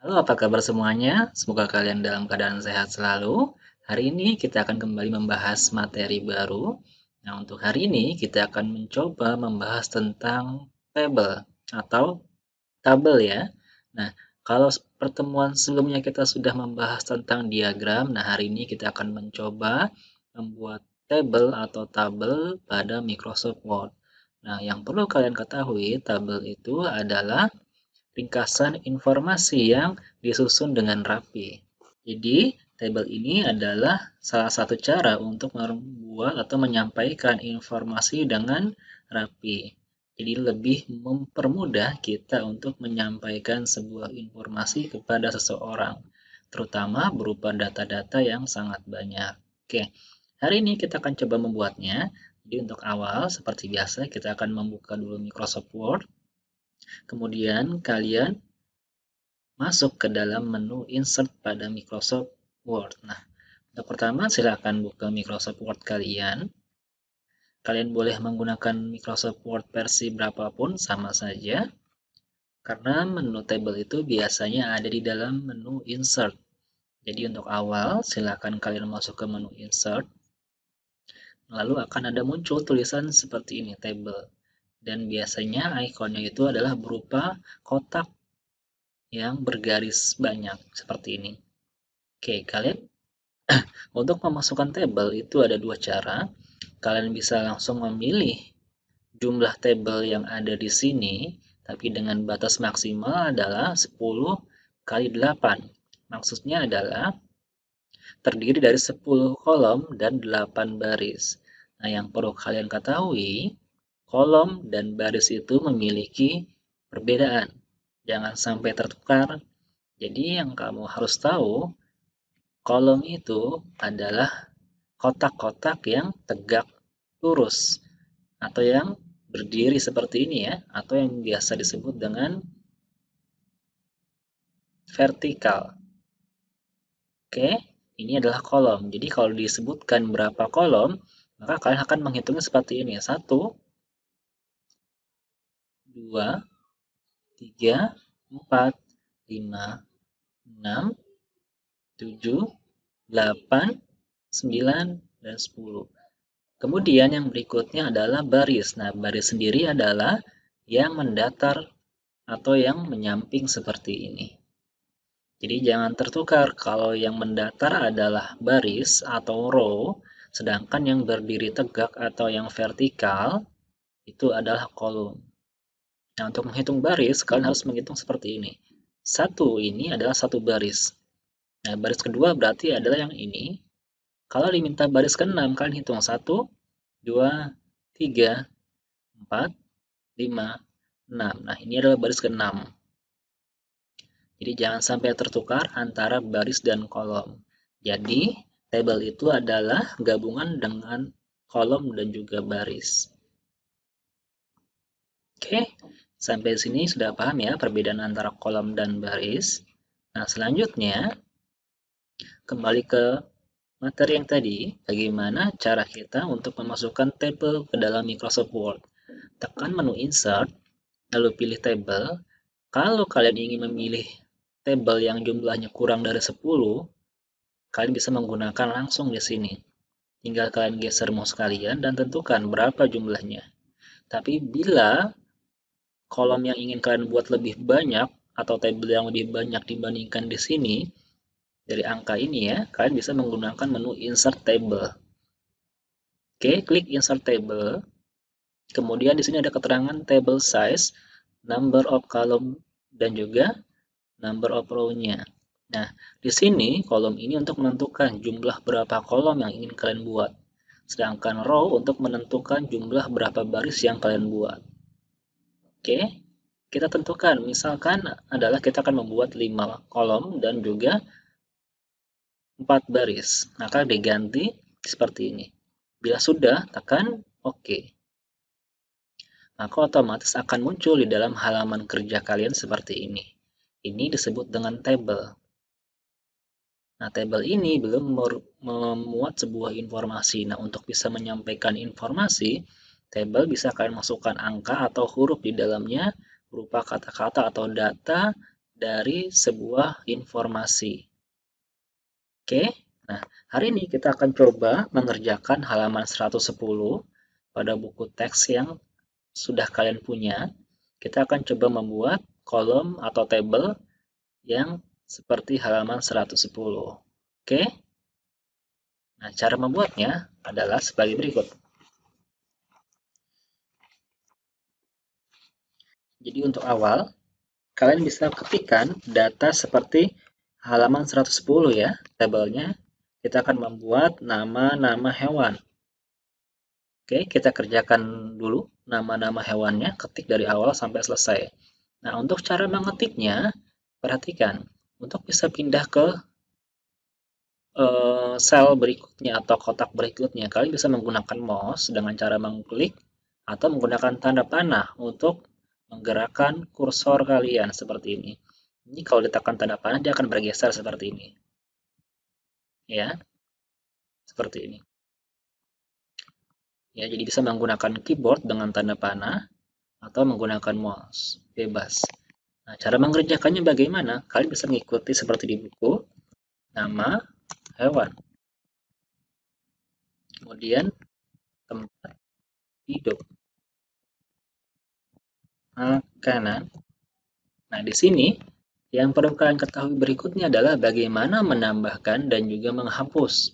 Halo, apa kabar semuanya? Semoga kalian dalam keadaan sehat selalu. Hari ini kita akan kembali membahas materi baru. Nah, untuk hari ini kita akan mencoba membahas tentang tabel atau tabel ya. Nah, kalau pertemuan sebelumnya kita sudah membahas tentang diagram, nah hari ini kita akan mencoba membuat tabel atau tabel pada Microsoft Word. Nah, yang perlu kalian ketahui, tabel itu adalah ringkasan informasi yang disusun dengan rapi. Jadi, tabel ini adalah salah satu cara untuk membuat atau menyampaikan informasi dengan rapi. Jadi, lebih mempermudah kita untuk menyampaikan sebuah informasi kepada seseorang, terutama berupa data-data yang sangat banyak. Oke, hari ini kita akan coba membuatnya. Jadi, untuk awal, seperti biasa, kita akan membuka dulu Microsoft Word. Kemudian, kalian masuk ke dalam menu Insert pada Microsoft Word. Nah, untuk pertama silakan buka Microsoft Word kalian. Kalian boleh menggunakan Microsoft Word versi berapapun sama saja, karena menu table itu biasanya ada di dalam menu Insert. Jadi untuk awal, silakan kalian masuk ke menu Insert, lalu akan ada muncul tulisan seperti ini, table. Dan biasanya ikonnya itu adalah berupa kotak yang bergaris banyak, seperti ini. Oke, kalian untuk memasukkan tabel itu ada dua cara. Kalian bisa langsung memilih jumlah tabel yang ada di sini, tapi dengan batas maksimal adalah 10 kali 8. Maksudnya adalah terdiri dari 10 kolom dan 8 baris. Nah, yang perlu kalian ketahui, kolom dan baris itu memiliki perbedaan. Jangan sampai tertukar. Jadi yang kamu harus tahu, kolom itu adalah kotak-kotak yang tegak lurus atau yang berdiri seperti ini ya, atau yang biasa disebut dengan vertikal. Oke, ini adalah kolom. Jadi kalau disebutkan berapa kolom, maka kalian akan menghitungnya seperti ini. 1, 2, 3, 4, 5, 6, 7, 8, 9, dan 10. Kemudian yang berikutnya adalah baris. Nah, baris sendiri adalah yang mendatar atau yang menyamping seperti ini. Jadi jangan tertukar kalau yang mendatar adalah baris atau row, sedangkan yang berdiri tegak atau yang vertikal itu adalah kolom. Nah, untuk menghitung baris, kalian harus menghitung seperti ini. Satu ini adalah satu baris. Nah, baris kedua berarti adalah yang ini. Kalau diminta baris ke-6, kalian hitung 1, 2, 3, 4, 5, 6. Nah, ini adalah baris ke-6. Jadi jangan sampai tertukar antara baris dan kolom. Jadi tabel itu adalah gabungan dengan kolom dan juga baris. Oke, sampai sini sudah paham ya perbedaan antara kolom dan baris. Nah, selanjutnya kembali ke materi yang tadi, bagaimana cara kita untuk memasukkan tabel ke dalam Microsoft Word. Tekan menu Insert, lalu pilih Table. Kalau kalian ingin memilih tabel yang jumlahnya kurang dari 10, kalian bisa menggunakan langsung di sini. Tinggal kalian geser mouse kalian dan tentukan berapa jumlahnya. Tapi bila kolom yang ingin kalian buat lebih banyak atau tabel yang lebih banyak dibandingkan di sini, dari angka ini ya, kalian bisa menggunakan menu Insert Table. Oke, klik Insert Table. Kemudian di sini ada keterangan table size, number of column, dan juga number of row-nya. Nah, di sini kolom ini untuk menentukan jumlah berapa kolom yang ingin kalian buat. Sedangkan row untuk menentukan jumlah berapa baris yang kalian buat. Oke, kita tentukan. Misalkan adalah kita akan membuat 5 kolom dan juga 4 baris. Maka diganti seperti ini. Bila sudah, tekan OK. Maka otomatis akan muncul di dalam halaman kerja kalian seperti ini. Ini disebut dengan table. Nah, tabel ini belum memuat sebuah informasi. Nah, untuk bisa menyampaikan informasi, tabel bisa kalian masukkan angka atau huruf di dalamnya berupa kata-kata atau data dari sebuah informasi. Oke, nah hari ini kita akan coba mengerjakan halaman 110 pada buku teks yang sudah kalian punya. Kita akan coba membuat kolom atau tabel yang seperti halaman 110. Oke, nah cara membuatnya adalah sebagai berikut. Jadi untuk awal, kalian bisa ketikkan data seperti halaman 110 ya, tabelnya. Kita akan membuat nama-nama hewan. Oke, kita kerjakan dulu nama-nama hewannya, ketik dari awal sampai selesai. Nah, untuk cara mengetiknya, perhatikan. Untuk bisa pindah ke sel berikutnya atau kotak berikutnya, kalian bisa menggunakan mouse dengan cara mengklik atau menggunakan tanda panah untuk menggerakkan kursor kalian seperti ini. Ini kalau ditekan tanda panah, dia akan bergeser seperti ini. Ya, seperti ini. Ya, jadi bisa menggunakan keyboard dengan tanda panah atau menggunakan mouse, bebas. Nah, cara mengerjakannya bagaimana? Kalian bisa mengikuti seperti di buku, nama hewan, kemudian tempat hidup, makanan. Nah, di sini yang perlu kalian ketahui berikutnya adalah bagaimana menambahkan dan juga menghapus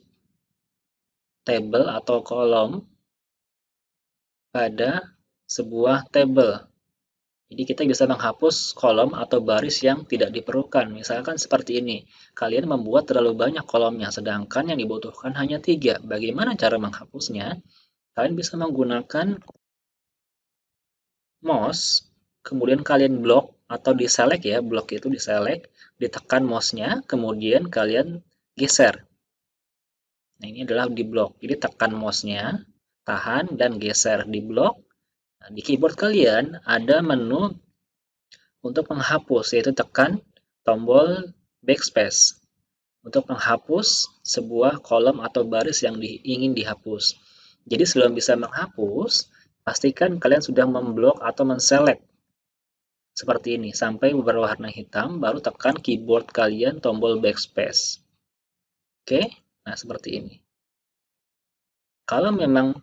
tabel atau kolom pada sebuah tabel. Jadi kita bisa menghapus kolom atau baris yang tidak diperlukan. Misalkan seperti ini, kalian membuat terlalu banyak kolomnya, sedangkan yang dibutuhkan hanya 3. Bagaimana cara menghapusnya? Kalian bisa menggunakan mouse, kemudian kalian blok atau diselect ya, blok itu diselect, ditekan mouse-nya, kemudian kalian geser. Nah, ini adalah di blok. Jadi tekan mouse-nya, tahan dan geser di blok. Nah, di keyboard kalian ada menu untuk menghapus, yaitu tekan tombol backspace untuk menghapus sebuah kolom atau baris yang ingin dihapus. Jadi sebelum bisa menghapus, pastikan kalian sudah memblok atau menselect seperti ini sampai berwarna hitam, baru tekan keyboard kalian tombol backspace. Oke, nah seperti ini. Kalau memang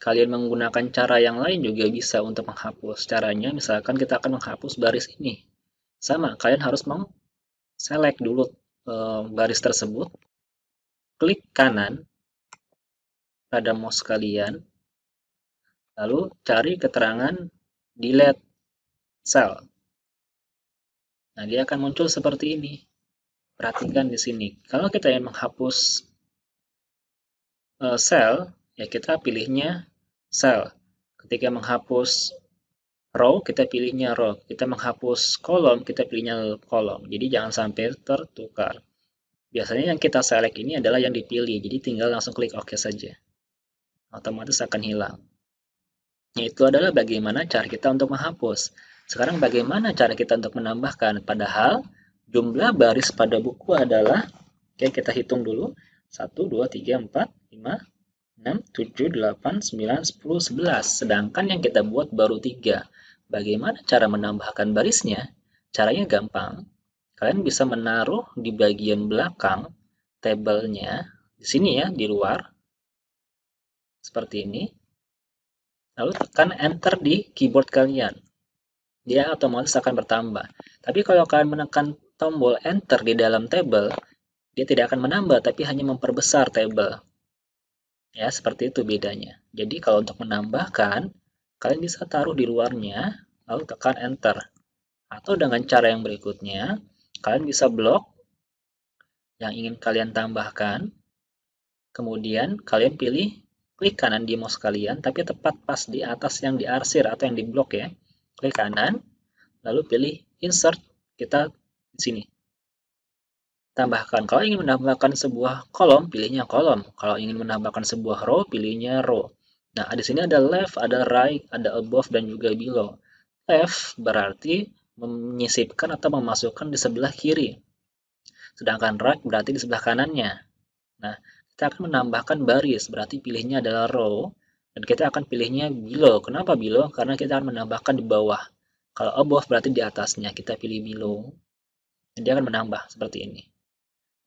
kalian menggunakan cara yang lain juga bisa untuk menghapus. Caranya misalkan kita akan menghapus baris ini. Sama, kalian harus select dulu baris tersebut, klik kanan pada mouse kalian, lalu cari keterangan delete cell. Nah, dia akan muncul seperti ini. Perhatikan di sini. Kalau kita ingin menghapus cell, ya kita pilihnya cell. Ketika menghapus row, kita pilihnya row. Kita menghapus kolom, kita pilihnya kolom. Jadi jangan sampai tertukar. Biasanya yang kita select ini adalah yang dipilih, jadi tinggal langsung klik OK saja. Otomatis akan hilang. Itu adalah bagaimana cara kita untuk menghapus. Sekarang bagaimana cara kita untuk menambahkan? Padahal jumlah baris pada buku adalah, oke kita hitung dulu, 1, 2, 3, 4, 5, 6, 7, 8, 9, 10, 11. Sedangkan yang kita buat baru 3. Bagaimana cara menambahkan barisnya? Caranya gampang. Kalian bisa menaruh di bagian belakang tabelnya, di sini ya, di luar, seperti ini. Lalu tekan Enter di keyboard kalian. Dia otomatis akan bertambah. Tapi kalau kalian menekan tombol Enter di dalam tabel, dia tidak akan menambah, tapi hanya memperbesar tabel. Ya, seperti itu bedanya. Jadi kalau untuk menambahkan, kalian bisa taruh di luarnya, lalu tekan Enter. Atau dengan cara yang berikutnya, kalian bisa blok yang ingin kalian tambahkan, kemudian kalian pilih klik kanan di mouse kalian, tapi tepat pas di atas yang diarsir atau yang diblok ya. Klik kanan, lalu pilih Insert, kita di sini. Tambahkan. Kalau ingin menambahkan sebuah kolom, pilihnya kolom. Kalau ingin menambahkan sebuah row, pilihnya row. Nah, di sini ada left, ada right, ada above, dan juga below. Left berarti menyisipkan atau memasukkan di sebelah kiri. Sedangkan right berarti di sebelah kanannya. Nah, kita akan menambahkan baris, berarti pilihnya adalah row, dan kita akan pilihnya below. Kenapa below? Karena kita akan menambahkan di bawah. Kalau above berarti di atasnya, kita pilih below. Dia akan menambah seperti ini.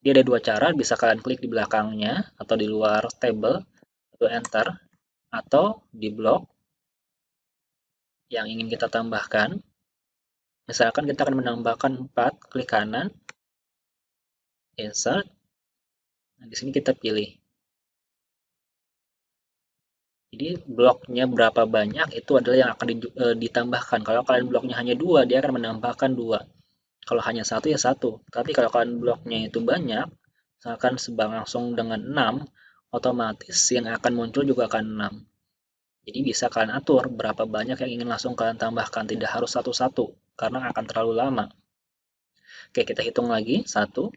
Dia ada dua cara, bisa kalian klik di belakangnya atau di luar table, lalu enter, atau di blok yang ingin kita tambahkan. Misalkan kita akan menambahkan 4, klik kanan, insert. Nah, di sini kita pilih. Jadi bloknya berapa banyak itu adalah yang akan ditambahkan. Kalau kalian bloknya hanya 2, dia akan menambahkan 2. Kalau hanya 1 ya 1. Tapi kalau kalian bloknya itu banyak, misalkan langsung dengan 6, otomatis yang akan muncul juga akan 6. Jadi bisa kalian atur berapa banyak yang ingin langsung kalian tambahkan, tidak harus satu-satu, karena akan terlalu lama. Oke, kita hitung lagi. 1,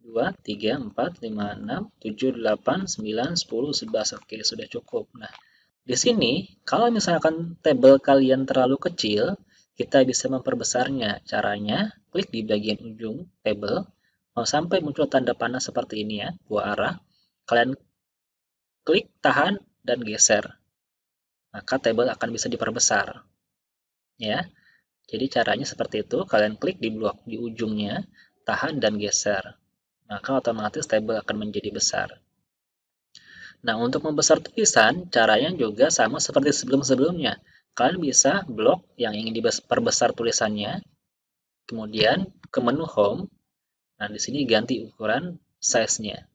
2, 3, 4, 5, 6, 7, 8, 9, 10, 11. Oke, sudah cukup. Nah, di sini, kalau misalkan tabel kalian terlalu kecil, kita bisa memperbesarnya. Caranya, klik di bagian ujung tabel, sampai muncul tanda panah seperti ini ya, dua arah. Kalian klik, tahan, dan geser. Maka tabel akan bisa diperbesar. Ya, jadi caranya seperti itu, kalian klik di blok di ujungnya, tahan dan geser. Maka otomatis tabel akan menjadi besar. Nah, untuk membesar tulisan, caranya juga sama seperti sebelum-sebelumnya. Kalian bisa blok yang ingin diperbesar tulisannya, kemudian ke menu Home. Nah, di sini ganti ukuran size-nya.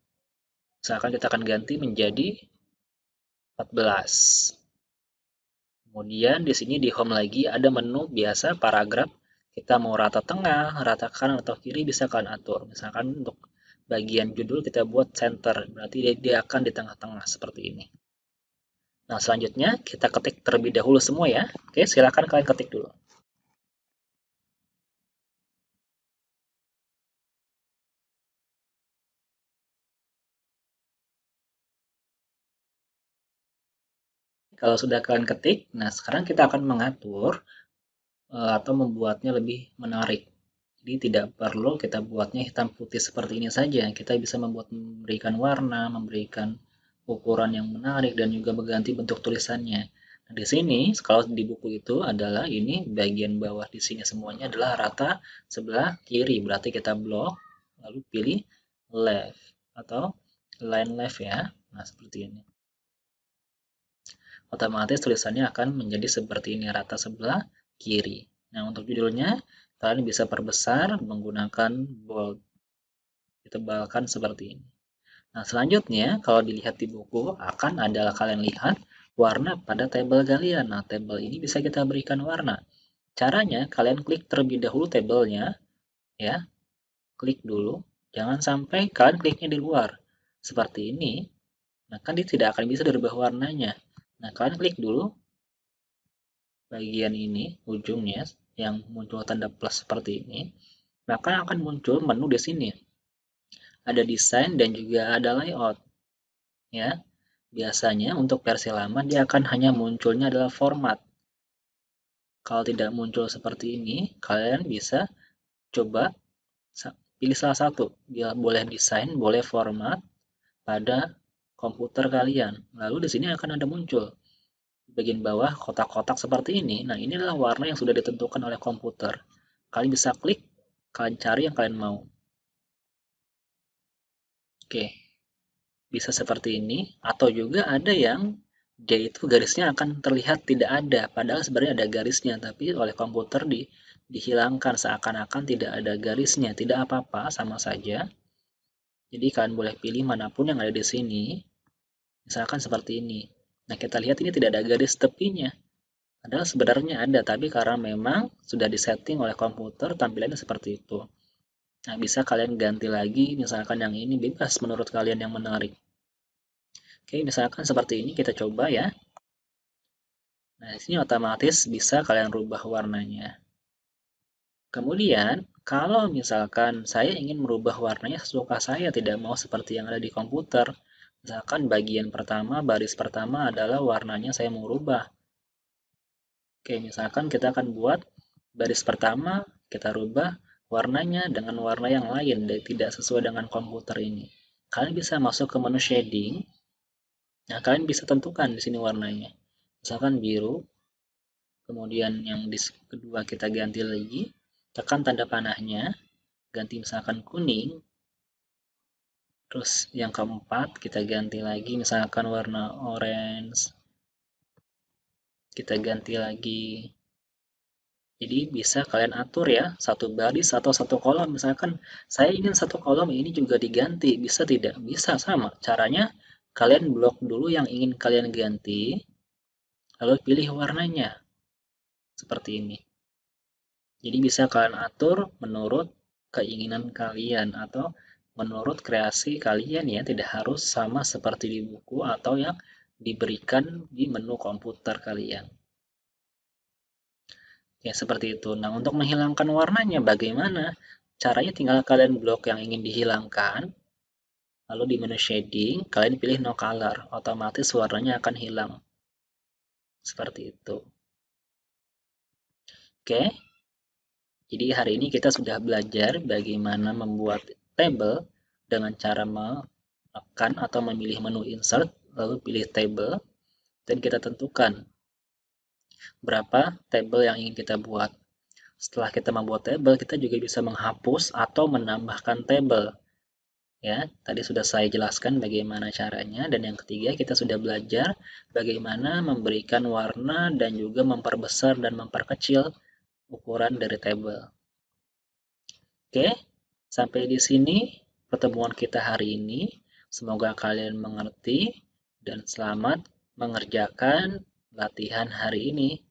Misalkan kita akan ganti menjadi 14. Kemudian di sini di Home lagi ada menu biasa paragraf. Kita mau rata tengah, rata kanan atau kiri bisa kalian atur. Misalkan untuk bagian judul kita buat center, berarti dia akan di tengah-tengah seperti ini. Nah, selanjutnya kita ketik terlebih dahulu semua ya. Oke, silakan kalian ketik dulu. Kalau sudah kalian ketik, nah sekarang kita akan mengatur atau membuatnya lebih menarik. Jadi tidak perlu kita buatnya hitam putih seperti ini saja. Kita bisa memberikan warna, memberikan ukuran yang menarik dan juga mengganti bentuk tulisannya. Nah, di sini kalau di buku itu adalah ini bagian bawah di sini semuanya adalah rata sebelah kiri. Berarti kita blok lalu pilih left atau line left ya. Nah, seperti ini. Otomatis tulisannya akan menjadi seperti ini rata sebelah kiri. Nah, untuk judulnya kalian bisa perbesar menggunakan bold. Ditebalkan seperti ini. Nah, selanjutnya kalau dilihat di buku akan adalah kalian lihat warna pada tabel kalian. Nah, tabel ini bisa kita berikan warna. Caranya kalian klik terlebih dahulu tabelnya ya. Klik dulu. Jangan sampai kalian kliknya di luar. Seperti ini. Nah, kan dia tidak akan bisa dirubah warnanya. Nah, kalian klik dulu bagian ini, ujungnya, yang muncul tanda plus seperti ini, maka akan muncul menu di sini. Ada desain dan juga ada layout. Ya, biasanya untuk versi lama dia akan hanya munculnya adalah format. Kalau tidak muncul seperti ini, kalian bisa coba pilih salah satu. Dia boleh desain, boleh format pada komputer kalian. Lalu di sini akan ada muncul di bagian bawah kotak-kotak seperti ini. Nah, ini adalah warna yang sudah ditentukan oleh komputer. Kalian bisa klik, kalian cari yang kalian mau. Oke, bisa seperti ini. Atau juga ada yang dia itu garisnya akan terlihat tidak ada, padahal sebenarnya ada garisnya, tapi oleh komputer dihilangkan seakan-akan tidak ada garisnya. Tidak apa-apa, sama saja. Jadi kalian boleh pilih manapun yang ada di sini. Misalkan seperti ini. Nah, kita lihat ini tidak ada garis tepinya. Padahal sebenarnya ada, tapi karena memang sudah disetting oleh komputer, tampilannya seperti itu. Nah, bisa kalian ganti lagi, misalkan yang ini bebas menurut kalian yang menarik. Oke, misalkan seperti ini kita coba ya. Nah, di sini otomatis bisa kalian rubah warnanya. Kemudian, kalau misalkan saya ingin merubah warnanya sesuka saya, tidak mau seperti yang ada di komputer. Misalkan bagian pertama, baris pertama adalah warnanya saya mau rubah. Oke, misalkan kita akan buat baris pertama, kita rubah warnanya dengan warna yang lain, dan tidak sesuai dengan komputer ini. Kalian bisa masuk ke menu shading. Nah, kalian bisa tentukan di sini warnanya. Misalkan biru, kemudian yang di kedua kita ganti lagi, tekan tanda panahnya, ganti misalkan kuning, terus yang keempat kita ganti lagi misalkan warna orange, kita ganti lagi. Jadi bisa kalian atur ya, satu baris atau satu kolom. Misalkan saya ingin satu kolom ini juga diganti, bisa tidak? Bisa, sama. Caranya kalian blok dulu yang ingin kalian ganti, lalu pilih warnanya. Seperti ini. Jadi bisa kalian atur menurut keinginan kalian atau menurut kreasi kalian ya, tidak harus sama seperti di buku atau yang diberikan di menu komputer kalian. Ya, seperti itu. Nah, untuk menghilangkan warnanya bagaimana? Caranya tinggal kalian blok yang ingin dihilangkan, lalu di menu shading, kalian pilih no color, otomatis warnanya akan hilang. Seperti itu. Oke, jadi hari ini kita sudah belajar bagaimana membuat table dengan cara menekan atau memilih menu insert, lalu pilih table, dan kita tentukan berapa table yang ingin kita buat. Setelah kita membuat table, kita juga bisa menghapus atau menambahkan table. Ya, tadi sudah saya jelaskan bagaimana caranya, dan yang ketiga kita sudah belajar bagaimana memberikan warna dan juga memperbesar dan memperkecil ukuran dari table. Oke, sampai di sini pertemuan kita hari ini. Semoga kalian mengerti dan selamat mengerjakan latihan hari ini.